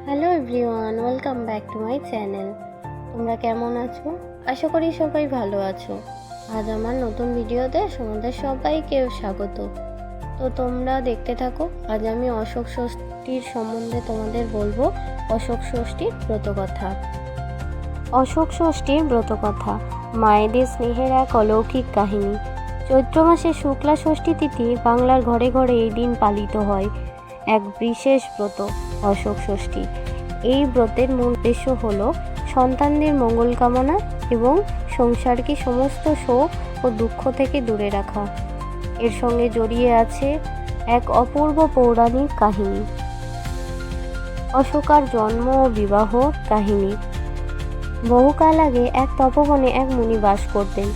Hello everyone, welcome back to my channel. তোমরা কেমন আছো? আশা করি সবাই ভালো আছো। আজ আমার নতুন ভিডিওতে তোমাদের সবাইকে স্বাগত। তো তোমরা দেখতে থাকো। আজ আমি অশোক ষষ্ঠীর সম্বন্ধে তোমাদের বলবো। অশোক ষষ্ঠীর ব্রতকথা। অশোক ষষ্ঠীর ব্রতকথা মায়েদের স্নেহের এক অলৌকিক কাহিনী। চৈত্র মাসের শুক্লা ষষ্ঠী তিথি বাংলার ঘরে ঘরে এই দিন পালিত হয়। এক বিশেষ ব্রত অশোক ষষ্ঠী। এই ব্রতের মূল উদ্দেশ্য হল সন্তানদের মঙ্গল কামনা এবং সংসারকে সমস্ত শোক ও দুঃখ থেকে দূরে রাখা। এর সঙ্গে জড়িয়ে আছে এক অপূর্ব পৌরাণিক কাহিনী, অশোকার জন্ম ও বিবাহ কাহিনী। বহুকাল আগে এক তপবনে এক মুনি বাস করতেন।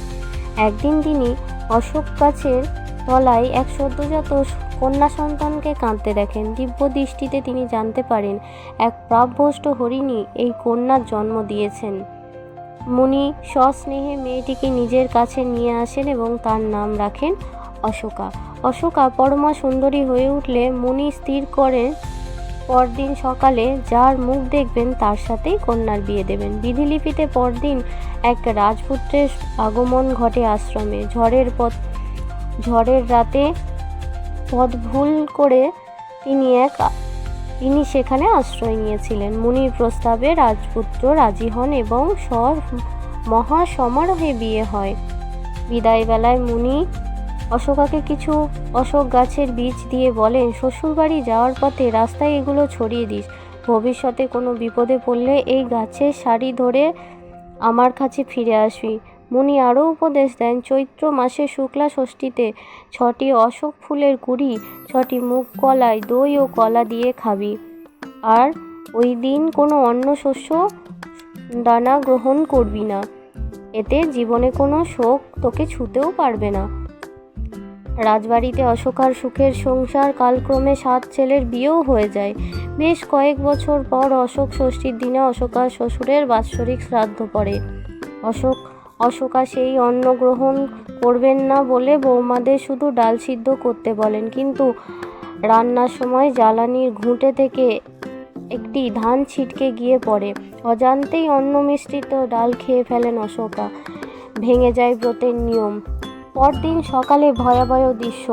একদিন তিনি অশোক গাছের তলায় এক সদ্যজাত কন্যা সন্তানকে কাঁদতে দেখেন। দিব্য দৃষ্টিতে তিনি জানতে পারেন এক প্রাপ্যভ্রষ্ট হরিণী এই কন্যার জন্ম দিয়েছেন। মুনি সস্নেহে মেয়েটিকে নিজের কাছে নিয়ে আসেন এবং তার নাম রাখেন অশোকা। অশোকা পরমা সুন্দরী হয়ে উঠলে মুনি স্থির করেন পরদিন সকালে যার মুখ দেখবেন তার সাথেই কন্যার বিয়ে দেবেন। বিধিলিপিতে পরদিন এক রাজপুত্রের আগমন ঘটে আশ্রমে। ঝড়ের রাতে পথ ভুল করে তিনি সেখানে আশ্রয় নিয়েছিলেন। মুনির প্রস্তাবে রাজপুত্র রাজি হন এবং মহা সমারোহে বিয়ে হয়। বিদায়বেলায় মুনি অশোকাকে কিছু অশোক গাছের বীজ দিয়ে বলেন, শ্বশুরবাড়ি যাওয়ার পথে রাস্তায় এগুলো ছড়িয়ে দিস। ভবিষ্যতে কোনো বিপদে পড়লে এই গাছের সারি ধরে আমার কাছে ফিরে আসবি। মুনি আরও উপদেশ দেন, চৈত্র মাসে শুক্লা ষষ্ঠীতে 6টি অশোক ফুলের কুড়ি 6টি মুগ কলায় দই ও কলা দিয়ে খাবি। আর ওই দিন কোনো অন্য শস্য দানা গ্রহণ করবি না। এতে জীবনে কোনো শোক তোকে ছুঁতেও পারবে না। রাজবাড়িতে অশোকার সুখের সংসার কালক্রমে 7 ছেলের বিয়েও হয়ে যায়। বেশ কয়েক বছর পর অশোক ষষ্ঠীর দিনে অশোকার শ্বশুরের বাৎসরিক শ্রাদ্ধ পড়ে। অশোকা সেই অন্ন গ্রহণ করবেন না বলে বৌমাদের শুধু ডাল সিদ্ধ করতে বলেন, কিন্তু রান্নার সময় জ্বালানির ঘুঁটে থেকে একটি ধান ছিটকে গিয়ে পড়ে। অজান্তেই অন্ন মিশ্রিত ডাল খেয়ে ফেলেন অশোকা। ভেঙে যায় ব্রতের নিয়ম। পরদিন সকালে ভয়াবহ দৃশ্য।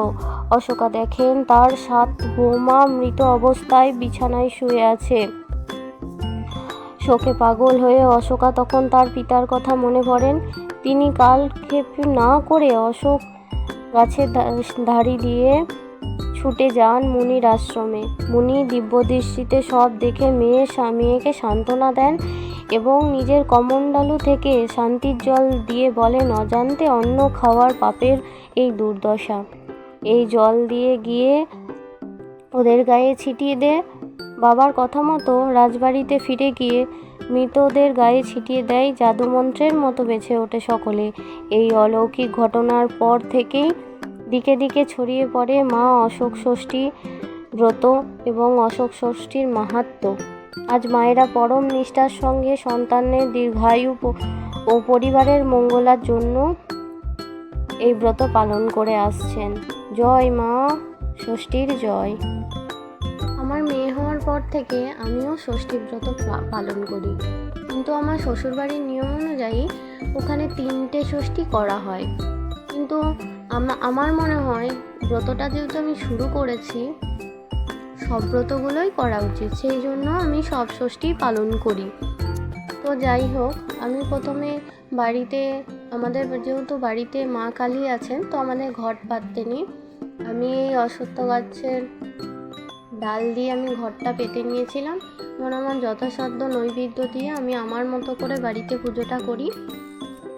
অশোকা দেখেন তার 7 বৌমা মৃত অবস্থায় বিছানায় শুয়ে আছে। শোকে পাগল হয়ে অশোকা তখন তার পিতার কথা মনে পড়েন। তিনি কালক্ষেপ না করে অশোক গাছের ধারি দিয়ে ছুটে যান মুনির আশ্রমে। মুনি দিব্যদৃষ্টিতে সব দেখে মেয়েকে সান্ত্বনা দেন এবং নিজের কমণ্ডলু থেকে শান্তির জল দিয়ে বলেন, অজান্তে অন্ন খাওয়ার পাপের এই দুর্দশা। এই জল দিয়ে গিয়ে ওদের গায়ে ছিটিয়ে দে। বাবার কথা মতো রাজবাড়িতে ফিরে গিয়ে মৃতদের গায়ে ছিটিয়ে দেয়। জাদুমন্ত্রের মতো বেঁচে ওঠে সকলে। এই অলৌকিক ঘটনার পর থেকেই দিকে দিকে ছড়িয়ে পড়ে মা অশোক ষষ্ঠী ব্রত এবং অশোক ষষ্ঠীর মাহাত্ম্য। আজ মায়েরা পরম নিষ্ঠার সঙ্গে সন্তানের দীর্ঘায়ু ও পরিবারের মঙ্গলার জন্য এই ব্রত পালন করে আসছেন। জয় মা ষষ্ঠীর জয়। আমার মেয়ে হওয়ার পর থেকে আমিও ষষ্ঠী ব্রত পালন করি, কিন্তু আমার শ্বশুরবাড়ির নিয়ম অনুযায়ী ওখানে 3টে ষষ্ঠী করা হয়। কিন্তু আমার মনে হয় ব্রতটা যেহেতু আমি শুরু করেছি, সব ব্রতগুলোই করা উচিত, সেই জন্য আমি সব ষষ্ঠী পালন করি। তো যাই হোক, আমি প্রথমে আমাদের যেহেতু বাড়িতে মা কালী আছেন, তো আমাদের ঘট পাততে নিই। আমি এই অশ্বত্থ গাছের ডাল দিয়ে আমি ঘরটা পেতে নিয়েছিলাম এবং আমার যথাসাধ্য নৈবেদ্য দিয়ে আমি আমার মতো করে বাড়িতে পুজোটা করি।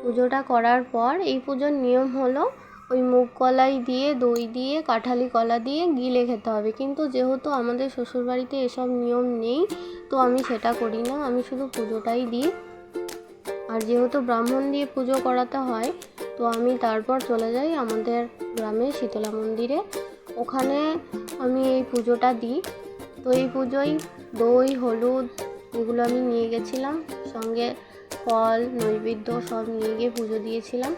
পুজোটা করার পর এই পুজোর নিয়ম হলো ওই মুগ কলাই দিয়ে, দই দিয়ে, কাঁঠালি কলা দিয়ে গিলে খেতে হবে। কিন্তু যেহেতু আমাদের শ্বশুরবাড়িতে এসব নিয়ম নেই, তো আমি সেটা করি না, আমি শুধু পুজোটাই দিই। আর যেহেতু ব্রাহ্মণ দিয়ে পুজো করাতে হয়, তো আমি তারপর চলে যাই আমাদের গ্রামে শীতলা মন্দিরে। ওখানে আমি এই পুজোটা দিই। তো এই পুজোয় দই, হলুদ এগুলো আমি নিয়ে গেছিলাম, সঙ্গে ফল, নৈবেদ্য সব নিয়ে গিয়ে পুজো দিয়েছিলাম।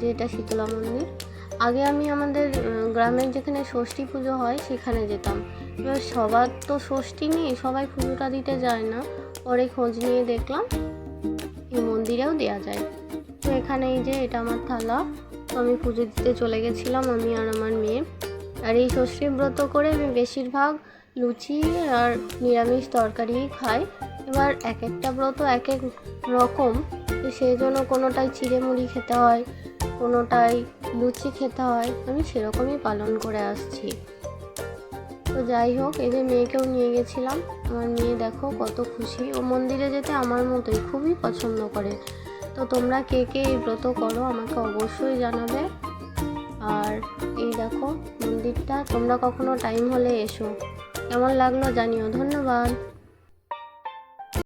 যেটা শীতলা মন্দির। আগে আমি আমাদের গ্রামের যেখানে ষষ্ঠী পুজো হয় সেখানে যেতাম, এবার সবার তো ষষ্ঠী নেই, সবাই পুজোটা দিতে যায় না। পরে খোঁজ নিয়ে দেখলাম এই মন্দিরেও দেওয়া যায়। তো এখানে এই যে এটা আমার থালা, তো আমি পুজো দিতে চলে গেছিলাম আমি আর আমার মেয়ে। আর এই ষষ্ঠী ব্রত করে আমি বেশিরভাগ লুচি আর নিরামিষ তরকারি খাই। এবার এক একটা ব্রত এক এক রকম, তো সেই জন্য কোনোটায় চিড়ে মুড়ি খেতে হয়, কোনোটায় লুচি খেতে হয়, আমি সেরকমই পালন করে আসছি। তো যাই হোক, এই যে মেয়েকেও নিয়ে গেছিলাম। আমার মেয়ে দেখো কত খুশি, ও মন্দিরে যেতে আমার মতোই খুবই পছন্দ করে। তো তোমরা কে কে এই ব্রত করো আমাকে অবশ্যই জানাবে। আর এই দেখো মন্দিরটা, তোমরা কখনো টাইম হলে এসো। কেমন লাগলো জানিও। ধন্যবাদ।